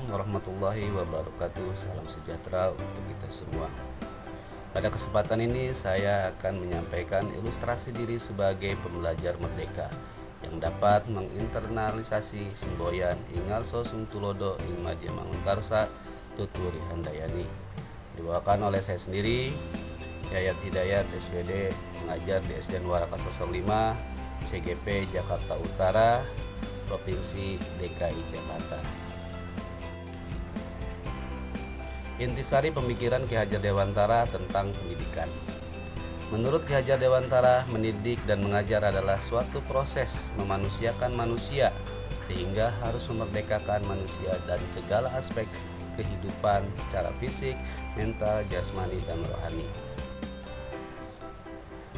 warahmatullahi wabarakatuh. Salam sejahtera untuk kita semua. Pada kesempatan ini saya akan menyampaikan ilustrasi diri sebagai pembelajar merdeka yang dapat menginternalisasi semboyan Ingal Sosung Tulodo Ing Madya Mangunkarsa Tuturi Handayani. Dibawakan oleh saya sendiri, Yayat Hidayat SPD, mengajar di SDN Waraka 05, CGP Jakarta Utara, Provinsi DKI Jakarta. Intisari pemikiran Ki Hajar Dewantara tentang pendidikan. Menurut Ki Hajar Dewantara, mendidik dan mengajar adalah suatu proses memanusiakan manusia, sehingga harus memerdekakan manusia dari segala aspek kehidupan secara fisik, mental, jasmani, dan rohani.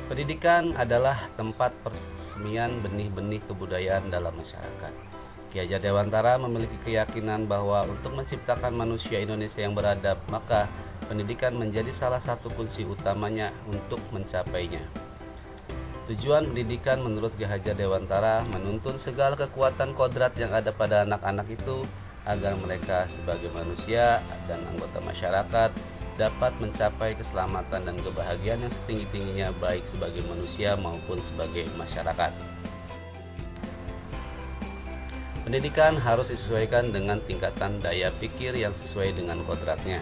Pendidikan adalah tempat persemian benih-benih kebudayaan dalam masyarakat. Ki Hajar Dewantara memiliki keyakinan bahwa untuk menciptakan manusia Indonesia yang beradab, maka pendidikan menjadi salah satu kunci utamanya untuk mencapainya. Tujuan pendidikan menurut Ki Hajar Dewantara menuntun segala kekuatan kodrat yang ada pada anak-anak itu agar mereka sebagai manusia dan anggota masyarakat dapat mencapai keselamatan dan kebahagiaan yang setinggi-tingginya, baik sebagai manusia maupun sebagai masyarakat. Pendidikan harus disesuaikan dengan tingkatan daya pikir yang sesuai dengan kodratnya.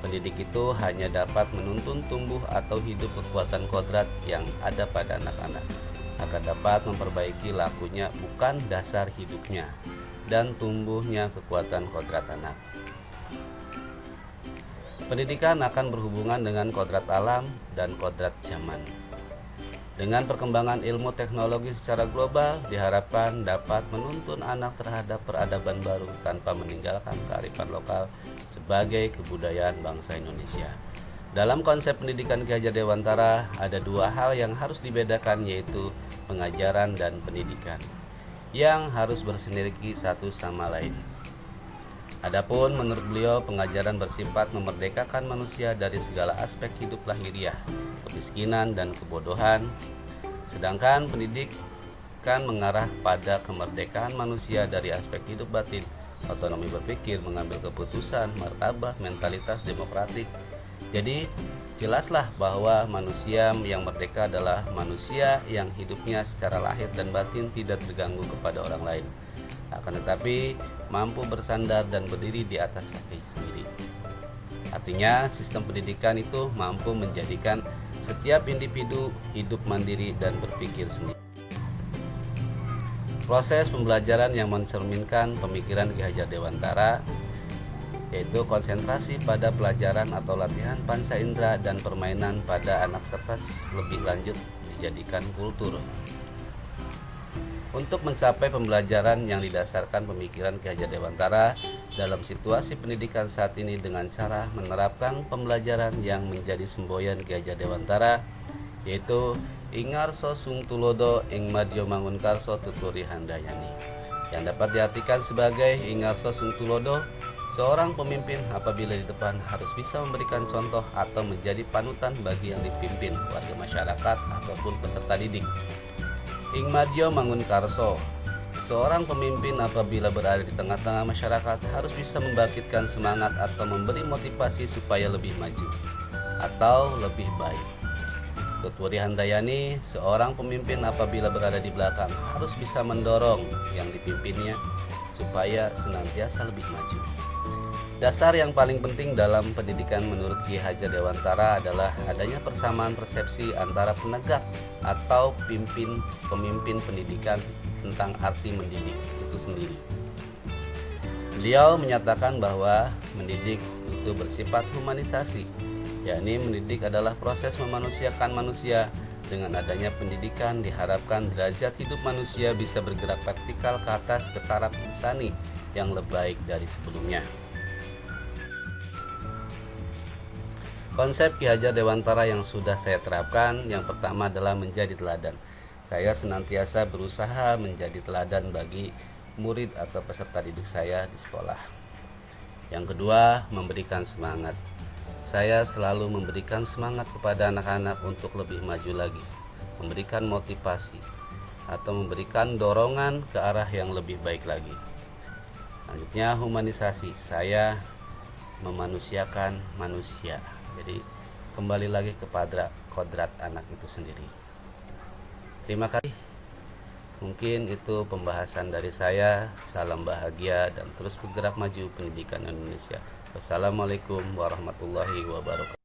Pendidik itu hanya dapat menuntun tumbuh atau hidup kekuatan kodrat yang ada pada anak-anak, agar dapat memperbaiki lakunya, bukan dasar hidupnya dan tumbuhnya kekuatan kodrat anak. Pendidikan akan berhubungan dengan kodrat alam dan kodrat zaman. Dengan perkembangan ilmu teknologi secara global, diharapkan dapat menuntun anak terhadap peradaban baru tanpa meninggalkan kearifan lokal sebagai kebudayaan bangsa Indonesia. Dalam konsep pendidikan Ki Hajar Dewantara, ada dua hal yang harus dibedakan, yaitu pengajaran dan pendidikan, yang harus bersinergi satu sama lain. Adapun menurut beliau, pengajaran bersifat memerdekakan manusia dari segala aspek hidup lahiriah, kemiskinan dan kebodohan, sedangkan pendidikan mengarah pada kemerdekaan manusia dari aspek hidup batin, otonomi berpikir, mengambil keputusan, martabat, mentalitas demokratik. Jadi jelaslah bahwa manusia yang merdeka adalah manusia yang hidupnya secara lahir dan batin tidak terganggu kepada orang lain, akan tetapi mampu bersandar dan berdiri di atas kaki sendiri. Artinya, sistem pendidikan itu mampu menjadikan setiap individu hidup mandiri dan berpikir sendiri. Proses pembelajaran yang mencerminkan pemikiran Ki Hajar Dewantara yaitu konsentrasi pada pelajaran atau latihan panca indera dan permainan pada anak serta lebih lanjut dijadikan kultur. Untuk mencapai pembelajaran yang didasarkan pemikiran Ki Hajar Dewantara dalam situasi pendidikan saat ini dengan cara menerapkan pembelajaran yang menjadi semboyan Ki Hajar Dewantara, yaitu Ingar Sosung Tulodo Ing Madya Mangunkarsa Tuturi Handayani, yang dapat diartikan sebagai Ingar Sosung Tulodo, seorang pemimpin apabila di depan harus bisa memberikan contoh atau menjadi panutan bagi yang dipimpin, warga masyarakat ataupun peserta didik. Ing Madya Mangunkarsa, seorang pemimpin apabila berada di tengah-tengah masyarakat harus bisa membangkitkan semangat atau memberi motivasi supaya lebih maju atau lebih baik. Tuturi Handayani, seorang pemimpin apabila berada di belakang harus bisa mendorong yang dipimpinnya supaya senantiasa lebih maju. Dasar yang paling penting dalam pendidikan menurut Ki Hajar Dewantara adalah adanya persamaan persepsi antara penegak atau pemimpin pendidikan tentang arti mendidik itu sendiri. Beliau menyatakan bahwa mendidik itu bersifat humanisasi, yakni mendidik adalah proses memanusiakan manusia. Dengan adanya pendidikan diharapkan derajat hidup manusia bisa bergerak vertikal ke atas ke taraf insani yang lebih baik dari sebelumnya. Konsep Ki Hajar Dewantara yang sudah saya terapkan, yang pertama adalah menjadi teladan. Saya senantiasa berusaha menjadi teladan bagi murid atau peserta didik saya di sekolah. Yang kedua, memberikan semangat. Saya selalu memberikan semangat kepada anak-anak untuk lebih maju lagi, memberikan motivasi atau memberikan dorongan ke arah yang lebih baik lagi. Lanjut Selanjutnya humanisasi, saya memanusiakan manusia. Jadi kembali lagi kepada kodrat anak itu sendiri. Terima kasih. Mungkin itu pembahasan dari saya. Salam bahagia dan terus bergerak maju pendidikan Indonesia. Wassalamualaikum warahmatullahi wabarakatuh.